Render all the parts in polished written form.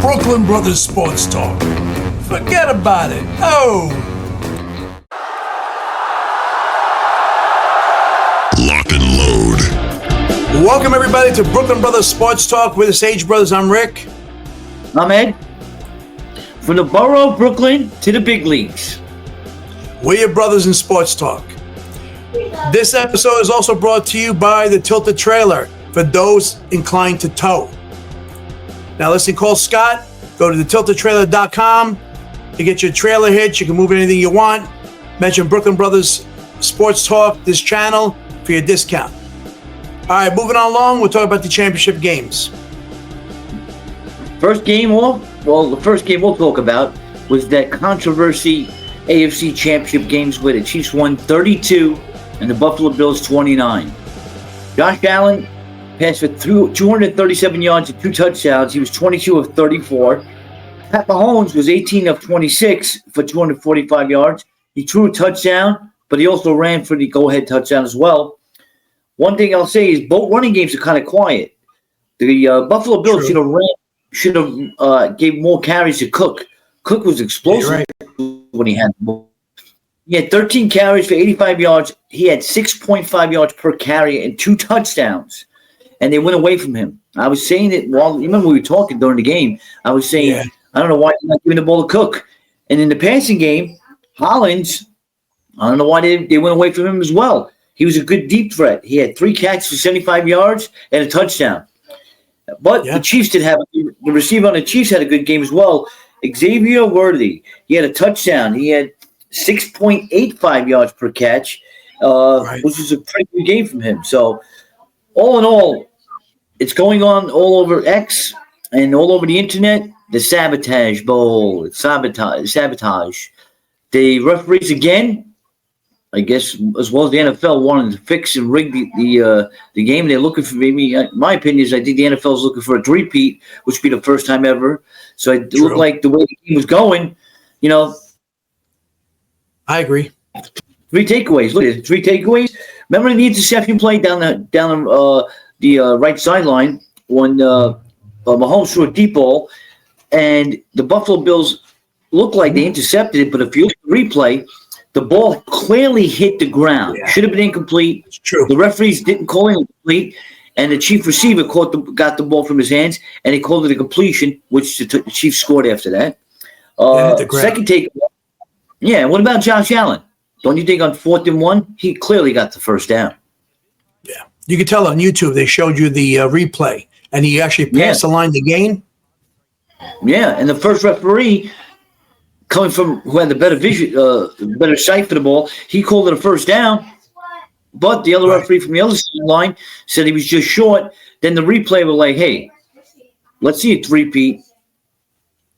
Brooklyn Brothers Sports Talk. Forget about it. Oh! Lock and load. Welcome, everybody, to Brooklyn Brothers Sports Talk with the Sage Brothers. I'm Rick. I'm Ed. From the borough of Brooklyn to the big leagues. We're your brothers in sports talk. This episode is also brought to you by the Tilted Trailer for those inclined to tow. Now listen, call Scott. Go to thetiltedtrailer.com. You get your trailer hitch. You can move anything you want. Mention Brooklyn Brothers Sports Talk, this channel, for your discount. All right, moving on along, we'll talk about the championship games. The first game we'll talk about was that controversy AFC championship games where the Chiefs won 32 and the Buffalo Bills 29. Josh Allen passed for 237 yards and 2 touchdowns. He was 22 of 34. Pat Mahomes was 18 of 26 for 245 yards. He threw a touchdown, but he also ran for the go-ahead touchdown as well. One thing I'll say is both running games are kind of quiet. The Buffalo Bills should have gave more carries to Cook. Cook was explosive when he had the ball. He had 13 carries for 85 yards. He had 6.5 yards per carry and 2 touchdowns. And they went away from him. I was saying it while, you remember we were talking during the game. I was saying, I don't know why they're not giving the ball to Cook. And in the passing game, Hollins, I don't know why they went away from him as well. He was a good deep threat. He had 3 catches for 75 yards and a touchdown. But the Chiefs did have the receiver on the Chiefs had a good game as well. Xavier Worthy, he had a touchdown. He had 6.85 yards per catch, which was a pretty good game from him. So, all in all, it's going on all over X and all over the internet. The Sabotage Bowl, sabotage. The referees again, I guess, as well as the NFL, wanted to fix and rig the game. They're looking for, maybe, my opinion is I think the NFL is looking for a three-peat, which would be the first time ever. So it looked like the way the game was going, I agree. 3 takeaways. Look at it, 3 takeaways. Remember the interception play down the right sideline when Mahomes threw a deep ball, and the Buffalo Bills looked like they intercepted it, but if you look at the replay, the ball clearly hit the ground. Should have been incomplete. It's true. The referees didn't call it incomplete, and the Chief receiver got the ball from his hands, and they called it a completion, which the Chiefs scored after that. Second takeaway. What about Josh Allen? Don't you think on 4th and 1, he clearly got the first down? Yeah. You could tell on YouTube, they showed you the replay, and he actually passed the line to gain. Yeah, and the first referee, coming from who had the better vision, better sight for the ball, he called it a first down. But the other referee from the other line said he was just short. Then the replay was like, hey, let's see it repeat.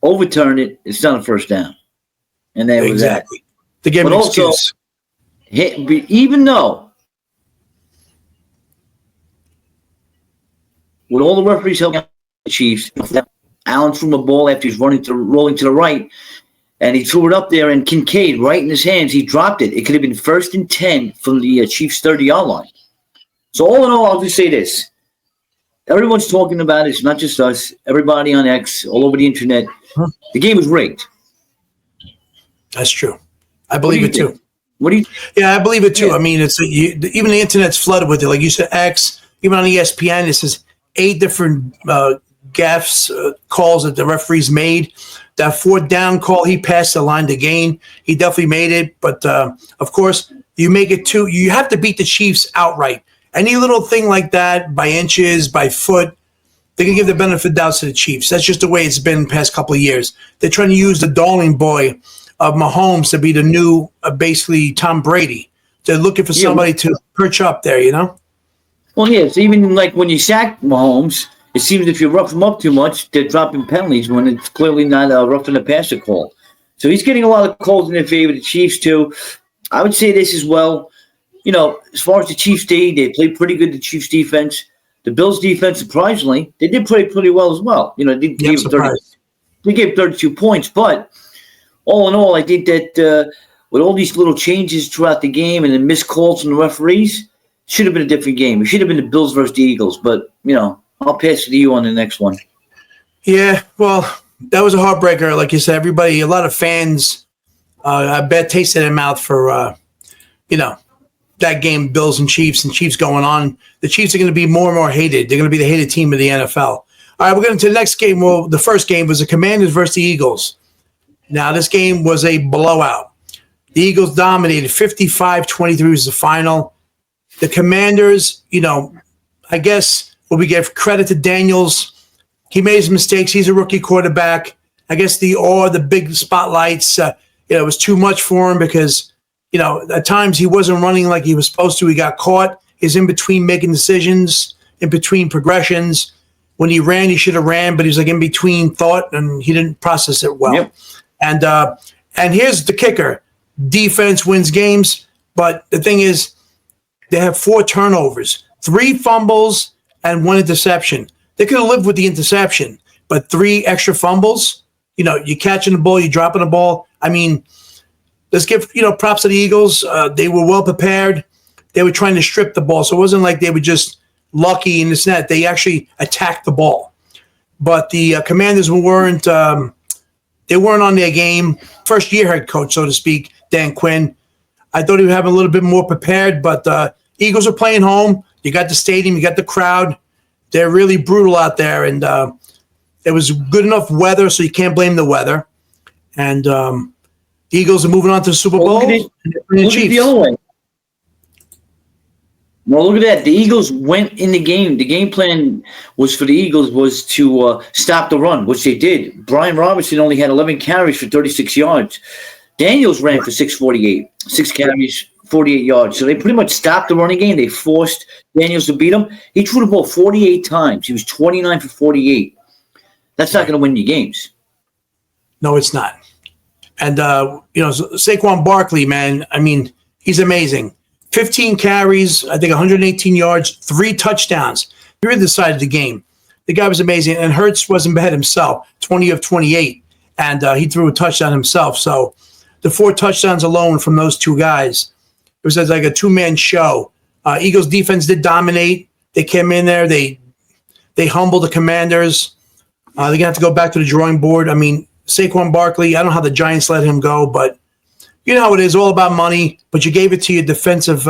Overturn it. It's not a first down. And that was that. To give him an excuse. Even though with all the referees helping out the Chiefs, Allen threw the ball after he's rolling to the right, and he threw it up there, and Kincaid, right in his hands, he dropped it. It could have been 1st and 10 from the Chiefs' 30-yard line. So all in all, I'll just say this. Everyone's talking about it. It's not just us. Everybody on X, all over the internet. The game was rigged. That's true. I believe it too. What do you? Yeah, I believe it too. I mean, it's even the internet's flooded with it. Like you said, X, even on ESPN, it says 8 different gaffes, calls that the referees made. That 4th down call, he passed the line to gain. He definitely made it. But, of course, you make it too. You have to beat the Chiefs outright. Any little thing like that, by inches, by foot, they can give the benefit of doubt to the Chiefs. That's just the way it's been the past couple of years. They're trying to use the darling boy of Mahomes to be the new, basically, Tom Brady. They're looking for somebody to perch up there, Well, yes. Even like when you sack Mahomes, it seems if you rough him up too much, they're dropping penalties when it's clearly not a roughing the passer call. So he's getting a lot of calls in their favor. The Chiefs too. I would say this as well. As far as the Chiefs they played pretty good. The Chiefs defense, the Bills defense, surprisingly, they did play pretty well as well. They gave 32 points, but all in all, I think that with all these little changes throughout the game and the missed calls from the referees, should have been a different game. It should have been the Bills versus the Eagles, but I'll pass it to you on the next one. Yeah, well, that was a heartbreaker. Like you said, everybody, a lot of fans, had bad taste in their mouth for, that game, Bills and Chiefs going on. The Chiefs are going to be more and more hated. They're going to be the hated team of the NFL. All right, we're going to the next game. Well, the first game was the Commanders versus the Eagles. Now, this game was a blowout. The Eagles dominated 55-23 was the final. The Commanders, I guess what we give credit to Daniels. He made his mistakes. He's a rookie quarterback. I guess the big spotlights, it was too much for him because, at times he wasn't running like he was supposed to. He got caught. He's in between making decisions, in between progressions. When he ran, he should have ran, but he was like in between thought, and he didn't process it well. Yep. And here's the kicker. Defense wins games, but the thing is, they have 4 turnovers, 3 fumbles, and 1 interception. They could have lived with the interception, but 3 extra fumbles. You're catching the ball, you're dropping the ball. I mean, let's give props to the Eagles. They were well prepared. They were trying to strip the ball, so it wasn't like they were just lucky in this net. They actually attacked the ball. But the Commanders weren't. They weren't on their game. First year head coach, so to speak, Dan Quinn. I thought he would have a little bit more prepared, but Eagles are playing home. You got the stadium, you got the crowd. They're really brutal out there, and it was good enough weather, so you can't blame the weather. And Eagles are moving on to the Super Bowl. Look at the other way. Well, look at that. The Eagles went in the game. The game plan was for the Eagles was to stop the run, which they did. Brian Robinson only had 11 carries for 36 yards. Daniels ran for 648, 6 carries, 48 yards. So they pretty much stopped the running game. They forced Daniels to beat him. He threw the ball 48 times. He was 29 for 48. That's not going to win you games. No, it's not. And, Saquon Barkley, man, I mean, he's amazing. 15 carries, I think 118 yards, 3 touchdowns. He really decided the game. The guy was amazing. And Hurts wasn't bad himself, 20 of 28. And he threw a touchdown himself. So the 4 touchdowns alone from those 2 guys, it was like a 2-man show. Eagles defense did dominate. They came in there. They humbled the Commanders. They're going to have to go back to the drawing board. I mean, Saquon Barkley, I don't know how the Giants let him go, but you know how it is, all about money, but you gave it to your defensive,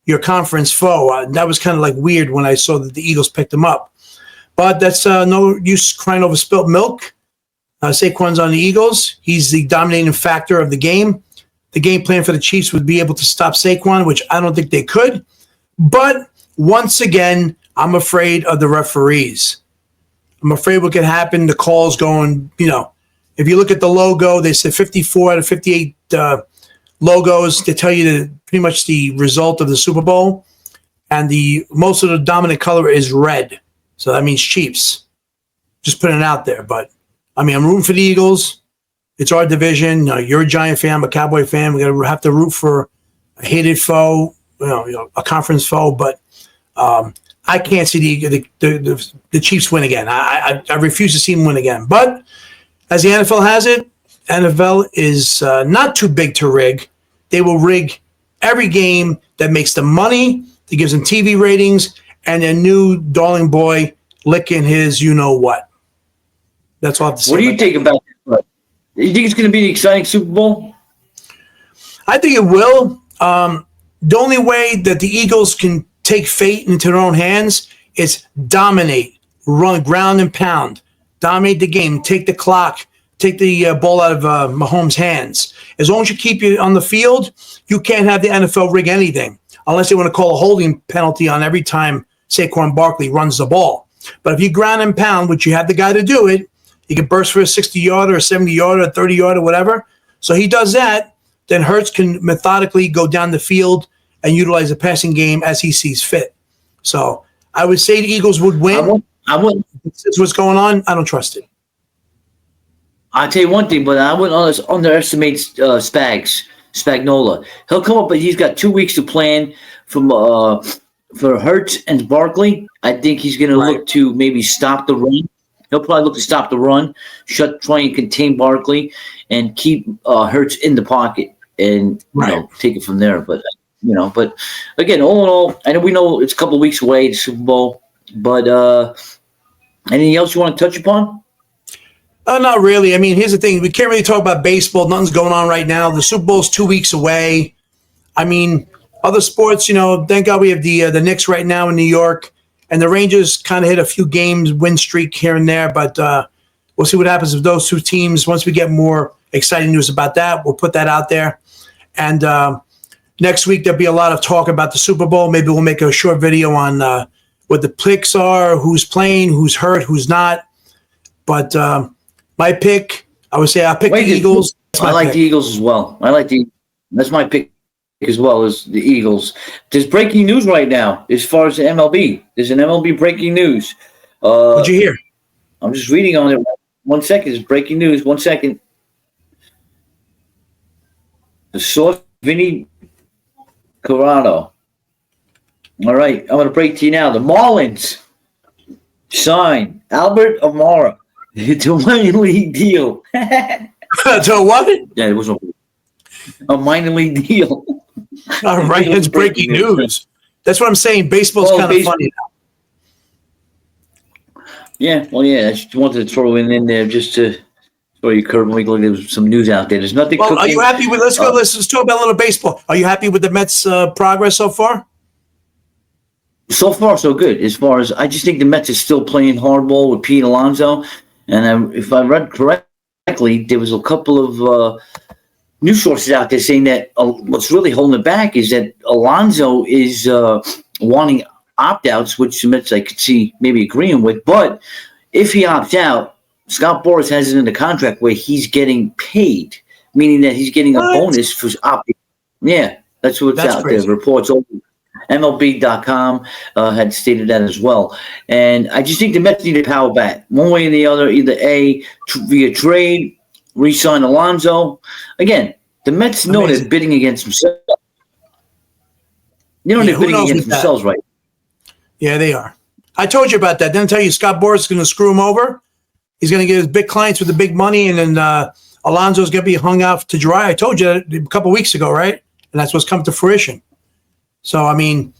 your conference foe. That was kind of like weird when I saw that the Eagles picked him up. But that's no use crying over spilt milk. Saquon's on the Eagles. He's the dominating factor of the game. The game plan for the Chiefs would be able to stop Saquon, which I don't think they could. But once again, I'm afraid of the referees. I'm afraid what could happen, the calls going, if you look at the logo, they said 54 out of 58 logos. They tell you pretty much the result of the Super Bowl. And most of the dominant color is red. So that means Chiefs. Just putting it out there. But, I mean, I'm rooting for the Eagles. It's our division. You're a Giant fan. I'm a Cowboy fan. We're going to have to root for a hated foe, a conference foe. But I can't see the Chiefs win again. I refuse to see them win again. But as the NFL has it, NFL is not too big to rig. They will rig every game that makes them money, that gives them TV ratings, and their new darling boy licking his you-know-what. That's all I have to say. What do you think about that? Do you think it's going to be an exciting Super Bowl? I think it will. The only way that the Eagles can take fate into their own hands is dominate, run ground and pound. Dominate the game, take the clock, take the ball out of Mahomes' hands. As long as you keep it on the field, you can't have the NFL rig anything unless they want to call a holding penalty on every time Saquon Barkley runs the ball. But if you ground and pound, which you have the guy to do it, he can burst for a 60-yarder, a 70-yarder, a 30-yarder, whatever. So he does that, then Hurts can methodically go down the field and utilize the passing game as he sees fit. So I would say the Eagles would win. I wouldn't. That's what's going on. I don't trust it. I'll tell you one thing, but I wouldn't underestimate Spagnuolo. He'll come up, but he's got 2 weeks to plan for Hurts and Barkley. I think he's going to look to maybe stop the run. He'll probably look to stop the run, try and contain Barkley, and keep Hurts in the pocket, and take it from there. But but again, all in all, I know we know it's a couple of weeks away, the Super Bowl. But anything else you want to touch upon? Not really. I mean, here's the thing. We can't really talk about baseball. Nothing's going on right now. The Super Bowl's 2 weeks away. I mean, other sports, thank God we have the Knicks right now in New York. And the Rangers kind of hit a few games, win streak here and there. But we'll see what happens with those two teams. Once we get more exciting news about that, we'll put that out there. And next week, there'll be a lot of talk about the Super Bowl. Maybe we'll make a short video on what the picks are, who's playing, who's hurt, who's not. But my pick, I would say I'll pick the Eagles. I like the Eagles as well. That's my pick as well as the Eagles. There's breaking news right now as far as the MLB. There's an MLB breaking news. What'd you hear? I'm just reading on it. 1 second. It's breaking news. 1 second. The source, Vinny Corrado. All right. I'm going to break to you now. The Marlins sign Albert Amara to a minor league deal. To what? Yeah, it was a minor league deal. All right, it's breaking news. That's what I'm saying. Baseball's kind of funny now. Yeah, well, yeah. I just wanted to throw in there just to throw you curveball. There was some news out there. There's nothing. Well, are you happy with? Let's go. Let's talk about a little baseball. Are you happy with the Mets' progress so far? So far, so good. As far as I just think the Mets are still playing hardball with Pete Alonso, and if I read correctly, there was a couple of news sources out there saying that what's really holding it back is that Alonso is wanting opt-outs, which the Mets I could see maybe agreeing with. But if he opts out, Scott Boras has it in the contract where he's getting paid, meaning that he's getting a bonus for opting. Yeah, that's what's out crazy. there. Reports over. MLB.com had stated that as well. And I just think the Mets need a power bat. One way or the other, either via trade, re-sign Alonso. Again, the Mets know they're bidding against themselves. They're bidding against themselves, right? Yeah, they are. I told you about that. Didn't I tell you Scott Boras is going to screw him over? He's going to get his big clients with the big money, and then Alonso's going to be hung out to dry. I told you that a couple of weeks ago, right? And that's what's come to fruition. So, I mean,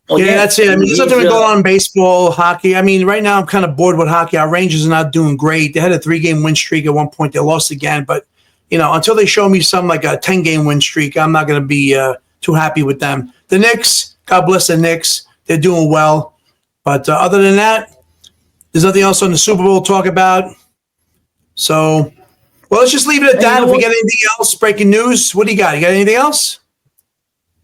that's it. I mean, there's nothing going on in baseball, hockey. I mean, right now I'm kind of bored with hockey. Our Rangers are not doing great. They had a 3-game win streak at one point. They lost again. But, until they show me something like a 10-game win streak, I'm not going to be too happy with them. The Knicks, God bless the Knicks. They're doing well. But other than that, there's nothing else on the Super Bowl to talk about. So, well, let's just leave it at that. If we get anything else, breaking news, what do you got? You got anything else?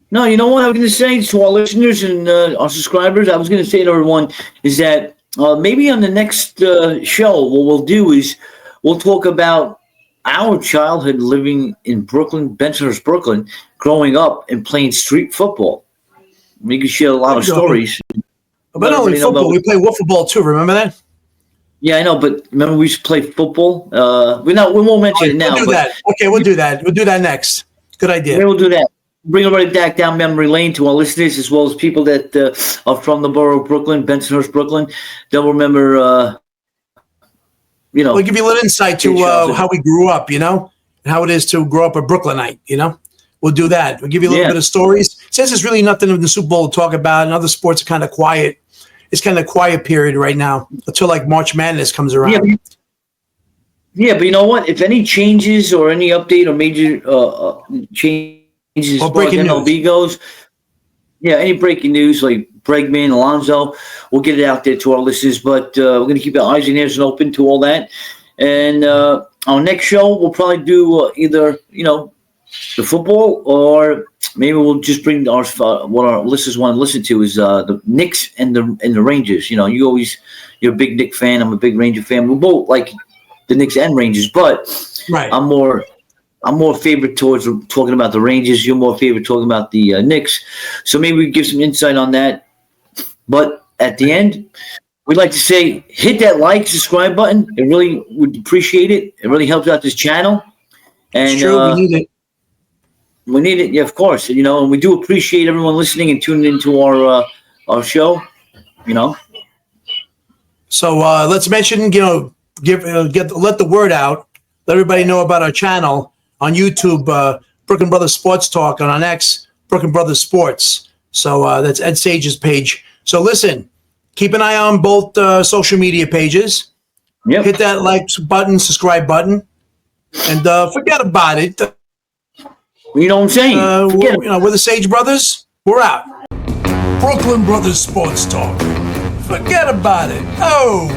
No, you know what I was going to say to our listeners and our subscribers? I was going to say to everyone is that maybe on the next show, what we'll do is we'll talk about our childhood living in Brooklyn, Bensonhurst, Brooklyn, growing up and playing street football. We can share a lot of stories. But not only football, we play wiffle ball too. Remember that? Yeah, I know, but remember we used to play football? We won't mention it now. We'll do that. Okay, we'll do that. We'll do that next. Good idea. Maybe we'll do that. Bring everybody back down memory lane to our listeners, as well as people that are from the borough of Brooklyn, Bensonhurst, Brooklyn. They'll remember, We'll give you a little insight to how we grew up, and how it is to grow up a Brooklynite, We'll do that. We'll give you a little bit of stories. Since there's really nothing in the Super Bowl to talk about, and other sports are kind of quiet. It's kind of a quiet period right now until like March Madness comes around. Yeah, but you know what? If any changes or any update or major changes as far as MLB goes, any breaking news like Bregman, Alonso, we'll get it out there to our listeners. But we're going to keep our eyes and ears open to all that. And our next show, we'll probably do either, the football, or maybe we'll just bring what our listeners want to listen to is the Knicks and the Rangers. You're a big Knicks fan. I'm a big Ranger fan. We're both like the Knicks and Rangers, but right. I'm more favored towards talking about the Rangers. You're more favored talking about the Knicks. So maybe we can give some insight on that. But at the end, we'd like to say hit that like, subscribe button. It really would appreciate it. It really helps out this channel. And it's true, we need it. We need it, yeah, of course. And we do appreciate everyone listening and tuning into our show. So let's mention, let the word out. Let everybody know about our channel on YouTube, Brooklyn Brothers Sports Talk, and on X, Brooklyn Brothers Sports. So that's Ed Sage's page. So listen, keep an eye on both social media pages. Yep. Hit that like button, subscribe button, and forget about it. You know what I'm saying? We're the Sage Brothers. We're out. Brooklyn Brothers Sports Talk. Forget about it. Oh.